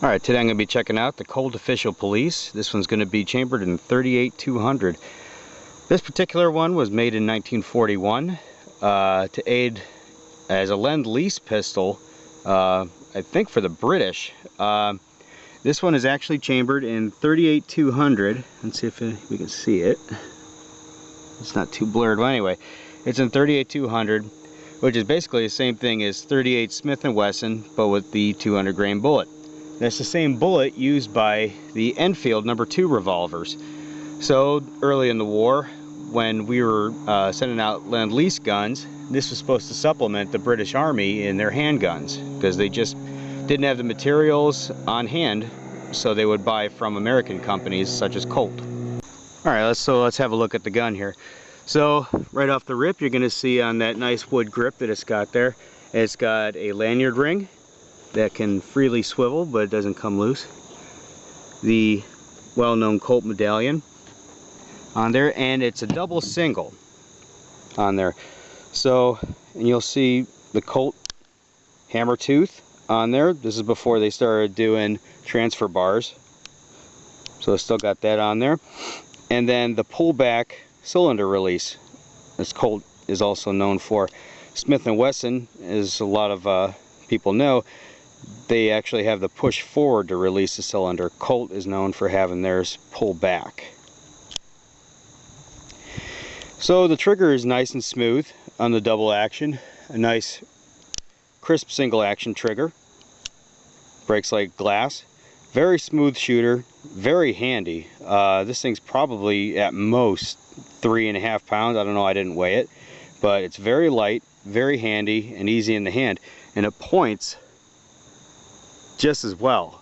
Alright, today I'm going to be checking out the Colt Official Police. This one's going to be chambered in 38-200. This particular one was made in 1941 to aid as a Lend Lease pistol, I think for the British. This one is actually chambered in 38-200. Let's see if we can see it. It's not too blurred. Well, anyway, it's in 38-200, which is basically the same thing as 38 Smith & Wesson, but with the 200 grain bullet. That's the same bullet used by the Enfield No2 revolvers. So early in the war, when we were sending out Lend Lease guns, this was supposed to supplement the British Army in their handguns, because they just didn't have the materials on hand, so they would buy from American companies such as Colt. Alright, let's have a look at the gun here. So right off the rip, you're going to see on that nice wood grip that it's got there, it's got a lanyard ring that can freely swivel, but it doesn't come loose. The well-known Colt medallion on there, and it's a double single on there. So, and you'll see the Colt hammer tooth on there. This is before they started doing transfer bars. So it's still got that on there. And then the pullback cylinder release, this Colt is also known for. Smith & Wesson, as a lot of people know, they actually have the push forward to release the cylinder. Colt is known for having theirs pull back. So the trigger is nice and smooth on the double action. A nice crisp single action trigger. Breaks like glass. Very smooth shooter. Very handy. This thing's probably at most 3.5 pounds. I don't know, I didn't weigh it. But it's very light, very handy, and easy in the hand. And it points just as well.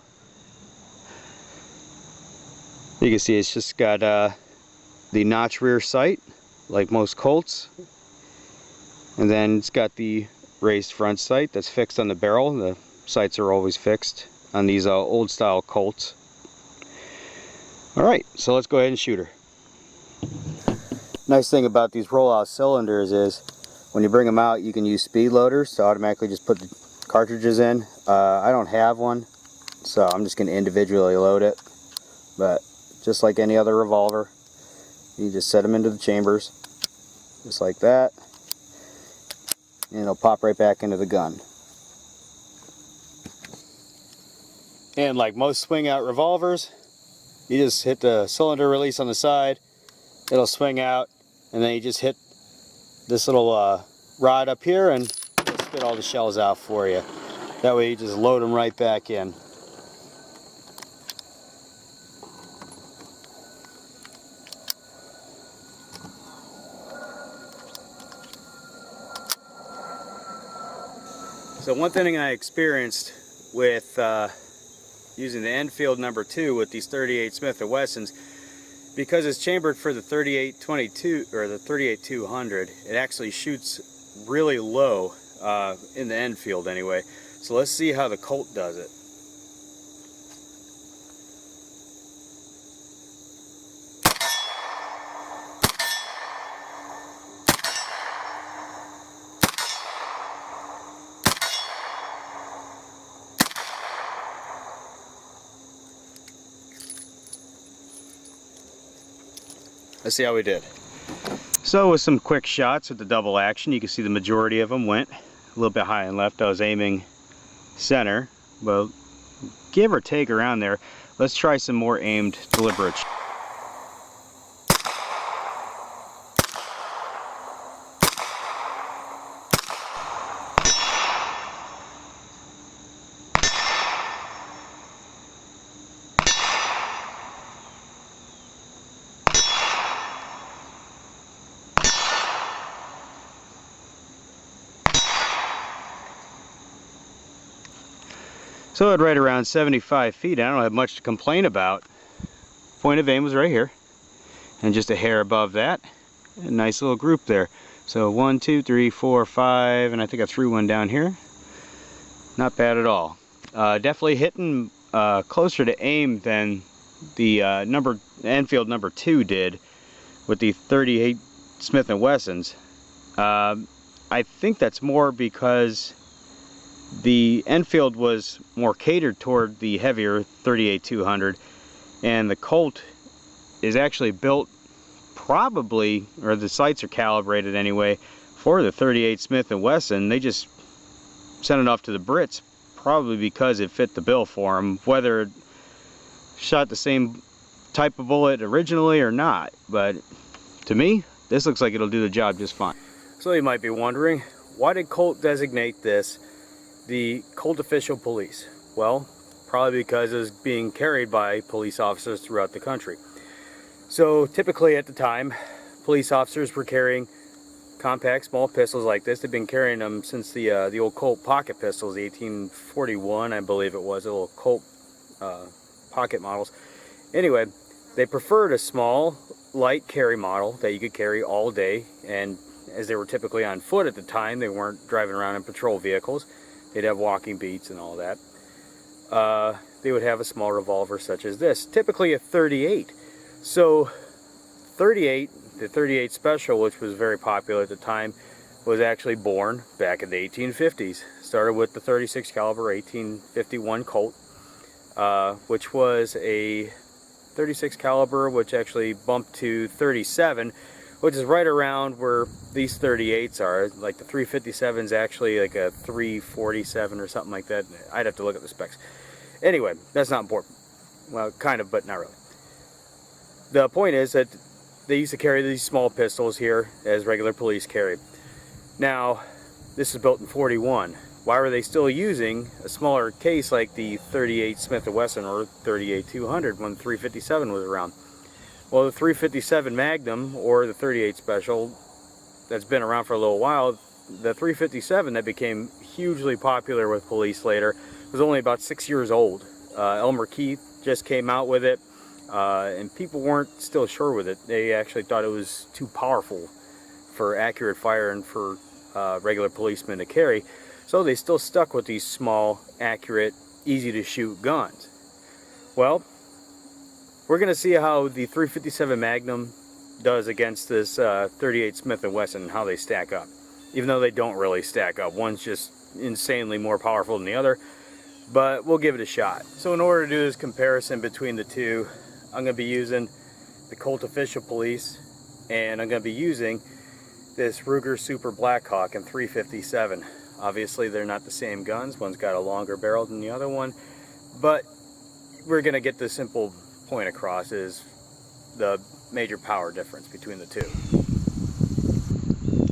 You can see it's just got the notch rear sight like most Colts, and then it's got the raised front sight that's fixed on the barrel. The sights are always fixed on these old style Colts. Alright, so let's go ahead and shoot her. Nice thing about these roll-out cylinders is when you bring them out, you can use speed loaders to automatically just put the cartridges in. I don't have one, so I'm just going to individually load it. But just like any other revolver, you just set them into the chambers, just like that, and it'll pop right back into the gun. And like most swing out revolvers, you just hit the cylinder release on the side, it'll swing out, and then you just hit this little rod up here and it'll spit all the shells out for you. That way you just load them right back in. So one thing I experienced with using the Enfield No2 with these 38 Smith & Wessons, because it's chambered for the 38-22 or the 38-200, it actually shoots really low in the Enfield anyway. So let's see how the Colt does it. Let's see how we did. So with some quick shots with the double action, you can see the majority of them went a little bit high and left. I was aiming center, but give or take around there. Let's try some more aimed deliberate. So at right around 75 feet, I don't have much to complain about. Point of aim was right here, and just a hair above that. A nice little group there. So 1, 2, 3, 4, 5, and I think I threw one down here. Not bad at all. Definitely hitting closer to aim than the Enfield No2 did with the 38 Smith & Wessons. I think that's more because The Enfield was more catered toward the heavier 38-200, and the Colt is actually built probably, or the sights are calibrated anyway, for the 38 Smith & Wesson. They just sent it off to the Brits probably because it fit the bill for them, whether it shot the same type of bullet originally or not. But to me, this looks like it'll do the job just fine. So you might be wondering, why did Colt designate this the Colt Official Police? Well, probably because it was being carried by police officers throughout the country. So typically at the time, police officers were carrying compact small pistols like this. They've been carrying them since the old Colt pocket pistols, the 1841, I believe it was, the little Colt pocket models. Anyway, they preferred a small, light carry model that you could carry all day, and as they were typically on foot at the time, they weren't driving around in patrol vehicles. They'd have walking beats and all that. They would have a small revolver such as this, typically a 38. So 38, the 38 Special, which was very popular at the time, was actually born back in the 1850s. Started with the 36 caliber 1851 Colt, which was a 36 caliber, which actually bumped to 37, which is right around where these 38s are. Like the 357 is actually like a 347 or something like that. I'd have to look at the specs. Anyway, that's not important. Well, kind of, but not really. The point is that they used to carry these small pistols here as regular police carry. Now, this was built in 41. Why were they still using a smaller case like the 38 Smith & Wesson or 38-200 when the 357 was around? Well, the 357 Magnum or the 38 Special that's been around for a little while, the 357 that became hugely popular with police later was only about 6 years old. Elmer Keith just came out with it. And people weren't still sure with it. They actually thought it was too powerful for accurate fire and for regular policemen to carry. So they still stuck with these small, accurate, easy to shoot guns. Well, we're going to see how the 357 Magnum does against this 38 Smith & Wesson and how they stack up. Even though they don't really stack up. One's just insanely more powerful than the other. But we'll give it a shot. So in order to do this comparison between the two, I'm going to be using the Colt Official Police, and I'm going to be using this Ruger Super Blackhawk in 357. Obviously they're not the same guns. One's got a longer barrel than the other one, but we're going to get the simple point across is the major power difference between the two.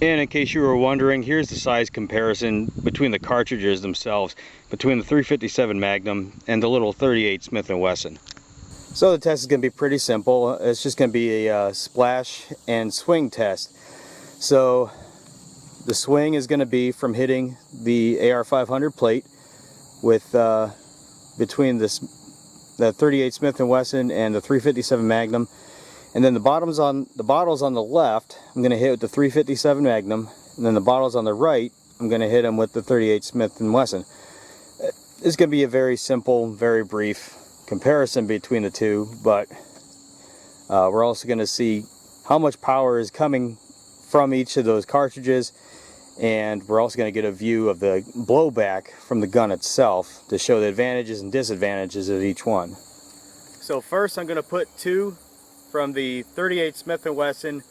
And in case you were wondering, here's the size comparison between the cartridges themselves, between the 357 Magnum and the little 38 Smith & Wesson. So the test is going to be pretty simple. It's just going to be a splash and swing test. So the swing is going to be from hitting the AR-500 plate with between the 38 Smith & Wesson and the 357 Magnum, and then the bottles on the left I'm going to hit with the 357 Magnum, and then the bottles on the right I'm going to hit them with the 38 Smith & Wesson. It's going to be a very simple, very brief comparison between the two, but we're also going to see how much power is coming from each of those cartridges, and we're also going to get a view of the blowback from the gun itself to show the advantages and disadvantages of each one. So first I'm going to put two from the 38 Smith & Wesson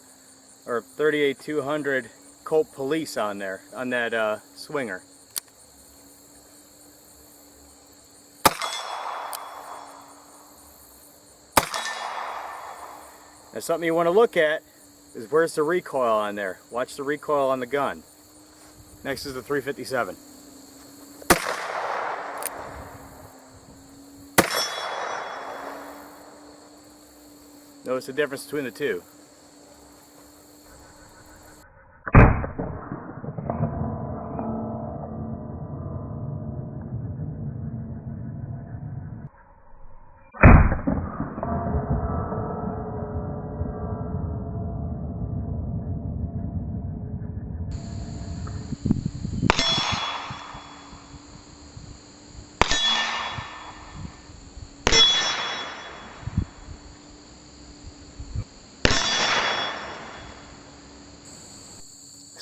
or 38-200 Colt Police on there, on that swinger. Now something you want to look at is where's the recoil on there. Watch the recoil on the gun. Next is the 357. Notice the difference between the two.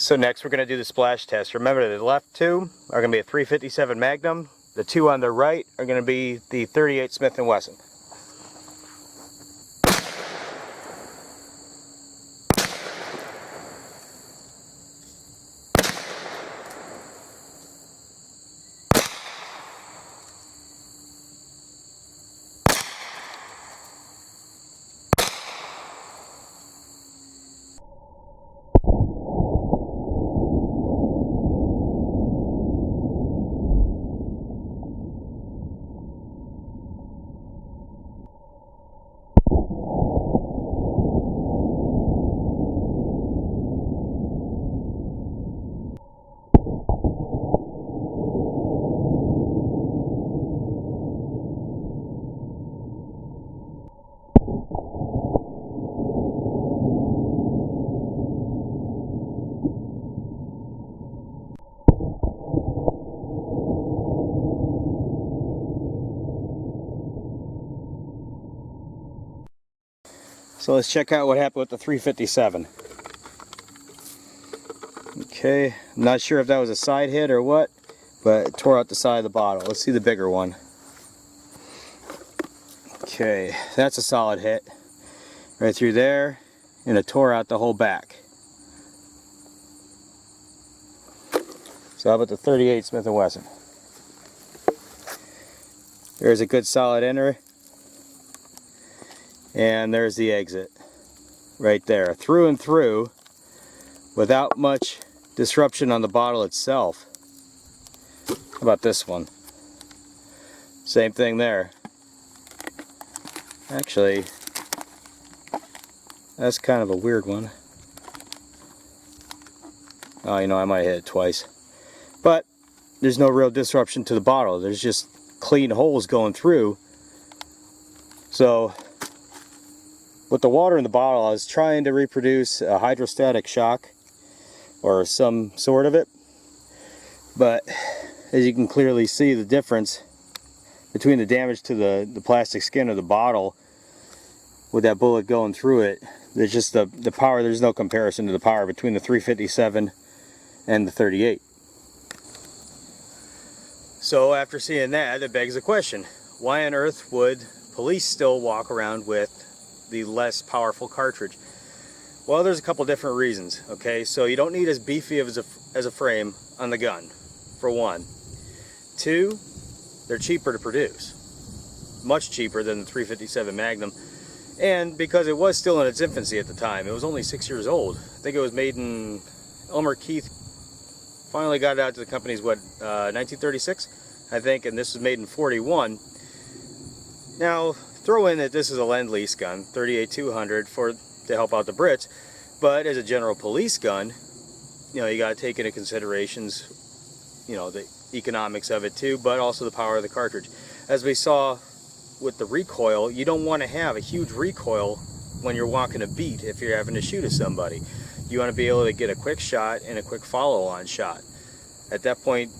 So next we're going to do the splash test. Remember, the left two are going to be a 357 Magnum. The two on the right are going to be the 38 Smith & Wesson. So let's check out what happened with the 357. Okay, I'm not sure if that was a side hit or what, but it tore out the side of the bottle. Let's see the bigger one. Okay, that's a solid hit. Right through there, and it tore out the whole back. So how about the 38 Smith & Wesson? There's a good solid enter. And there's the exit. Right there. Through and through, without much disruption on the bottle itself. How about this one? Same thing there. Actually, that's kind of a weird one. Oh, you know, I might hit it twice. But there's no real disruption to the bottle. There's just clean holes going through. So, with the water in the bottle, I was trying to reproduce a hydrostatic shock, or some sort of it. But, as you can clearly see, the difference between the damage to the plastic skin of the bottle with that bullet going through it, there's just the power, there's no comparison to the power between the 357 and the 38. So after seeing that, it begs the question, why on earth would police still walk around with the less powerful cartridge? Well, there's a couple different reasons. Okay, so you don't need as beefy as a frame on the gun, for one. Two, they're cheaper to produce, much cheaper than the 357 Magnum. And because it was still in its infancy at the time, it was only 6 years old. I think it was made in, Elmer Keith finally got it out to the companies, what, 1936, I think, and this was made in 41. Now, throw in that this is a Lend Lease gun, 38-200 to help out the Brits, but as a general police gun, you know, you got to take into considerations, you know, the economics of it too, but also the power of the cartridge. As we saw with the recoil, you don't want to have a huge recoil when you're walking a beat if you're having to shoot at somebody. You want to be able to get a quick shot and a quick follow-on shot. At that point,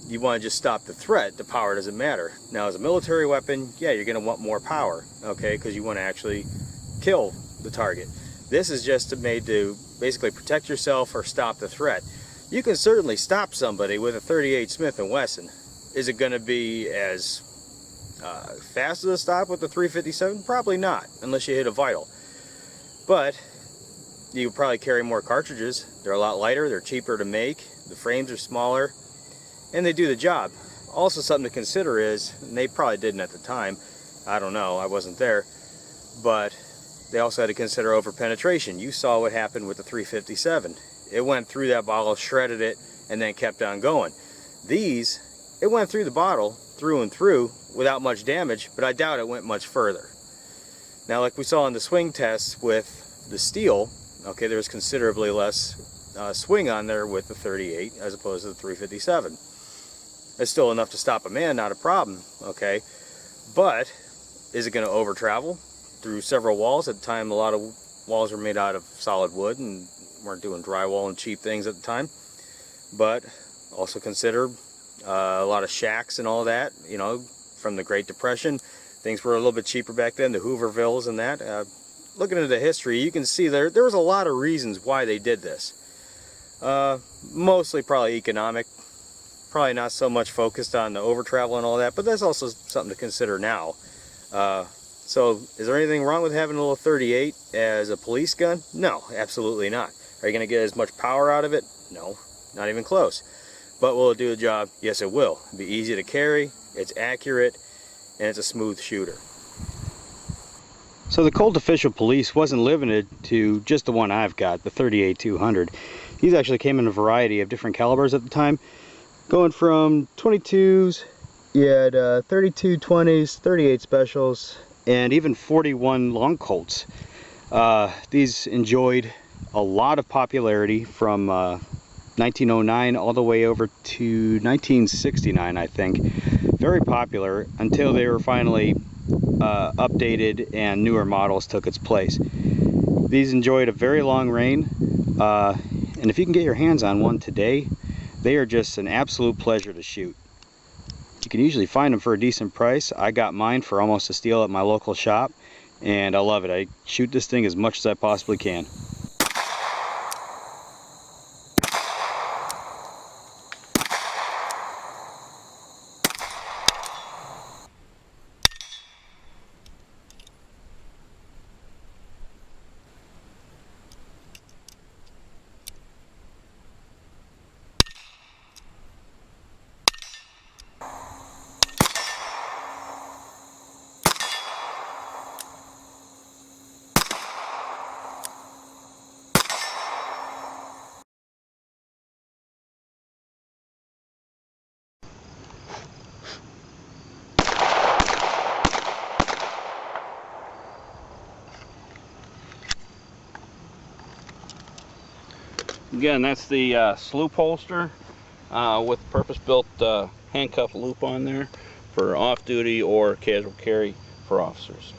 you want to just stop the threat. The power doesn't matter. Now, as a military weapon, yeah, you're going to want more power, okay, because you want to actually kill the target. This is just made to basically protect yourself or stop the threat. You can certainly stop somebody with a 38 Smith & Wesson. Is it going to be as fast as a stop with the 357? Probably not, unless you hit a vital. But you probably carry more cartridges. They're a lot lighter, they're cheaper to make, the frames are smaller, and they do the job. Also, something to consider is, and they probably didn't at the time, I don't know, I wasn't there, but they also had to consider over-penetration. You saw what happened with the 357. It went through that bottle, shredded it, and then kept on going. These, it went through the bottle, through and through, without much damage, but I doubt it went much further. Now, like we saw in the swing tests with the steel, okay, there's considerably less swing on there with the 38 as opposed to the 357. It's still enough to stop a man, not a problem, okay? But is it going to over travel through several walls? At the time, a lot of walls were made out of solid wood and weren't doing drywall and cheap things at the time. But also consider a lot of shacks and all that, you know, from the Great Depression. Things were a little bit cheaper back then, the Hoovervilles and that. Looking into the history, you can see there was a lot of reasons why they did this. Mostly probably economic. Probably not so much focused on the over travel and all that, but that's also something to consider now. So is there anything wrong with having a little 38 as a police gun? No, absolutely not. Are you going to get as much power out of it? No, not even close. But will it do the job? Yes, it will. It'll be easy to carry, it's accurate, and it's a smooth shooter. So the Colt Official Police wasn't limited to just the one I've got, the 38-200. These actually came in a variety of different calibers at the time, going from 22s, you had 32 20s, 38 specials, and even 41 long Colts. These enjoyed a lot of popularity from 1909 all the way over to 1969, I think. Very popular until they were finally updated and newer models took its place. These enjoyed a very long reign, and if you can get your hands on one today, they are just an absolute pleasure to shoot. You can usually find them for a decent price. I got mine for almost a steal at my local shop, and I love it. I shoot this thing as much as I possibly can. Again, that's the sloop holster with purpose-built handcuff loop on there for off-duty or casual carry for officers.